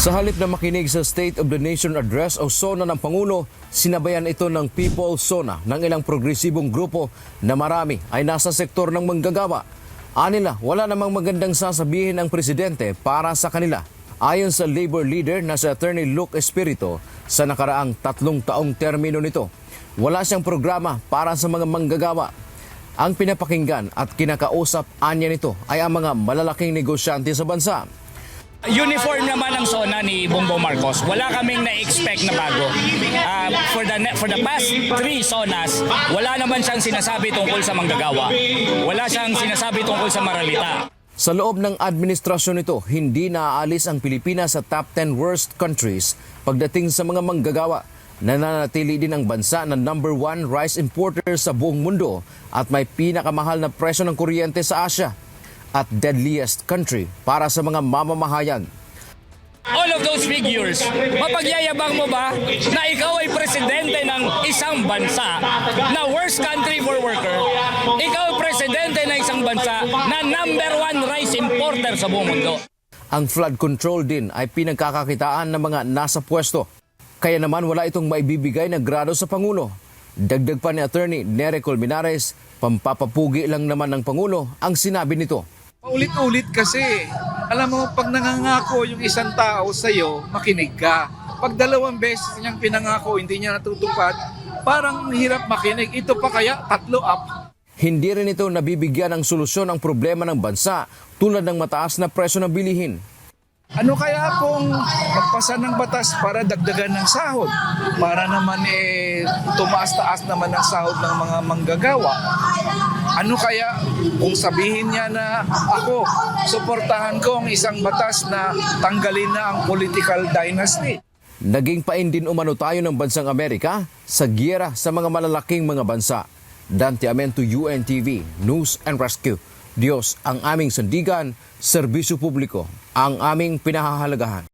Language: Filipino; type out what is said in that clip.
Sa halip na makinig sa State of the Nation Address o SONA ng Pangulo, sinabayan ito ng People SONA ng ilang progresibong grupo na marami ay nasa sektor ng manggagawa. Anila, wala namang magandang sasabihin ang presidente para sa kanila. Ayon sa labor leader na si Attorney Luke Espiritu, sa nakaraang 3 taong termino nito, wala siyang programa para sa mga manggagawa. Ang pinapakinggan at kinakausap anya nito ay ang mga malalaking negosyante sa bansa. Uniform naman ang SONA ni Bongbong Marcos. Wala kaming na-expect na bago. For the past 3 SONAs, wala naman siyang sinasabi tungkol sa manggagawa. Wala siyang sinasabi tungkol sa maralita. Sa loob ng administrasyon nito, hindi naaalis ang Pilipinas sa top 10 worst countries pagdating sa mga manggagawa. Nananatili din ang bansa na number 1 rice importer sa buong mundo at may pinakamahal na presyo ng kuryente sa Asia at deadliest country para sa mga mamamahayan. All of those figures, mapagyayabang mo ba na ikaw ay presidente ng isang bansa na worst country for worker? Ikaw ay presidente ng isang bansa na number 1 rice importer sa buong mundo. Ang flood control din ay pinagkakakitaan ng mga nasa pwesto. Kaya naman wala itong maibibigay na grado sa Pangulo. Dagdag pa ni Attorney Nery Colmenares, pampapapugi lang naman ng Pangulo ang sinabi nito. Paulit-ulit kasi. Alam mo, pag nangangako yung isang tao sa'yo, makinig ka. Pag 2 beses niyang pinangako, hindi niya natutupad, parang hirap makinig. Ito pa kaya 3 up. Hindi rin ito nabibigyan ng solusyon ang problema ng bansa tulad ng mataas na presyo ng bilihin. Ano kaya kung magpasa ng batas para dagdagan ng sahod? Para naman tumaas-taas naman ang sahod ng mga manggagawa. Ano kaya kung sabihin niya na ako, suportahan ko ang isang batas na tanggalin na ang political dynasty? Naging pain din umano tayo ng bansang Amerika sa giyera sa mga malalaking mga bansa. Dante Amento, UNTV, News and Rescue. Diyos ang aming sandigan, serbisyo publiko ang aming pinahahalagahan.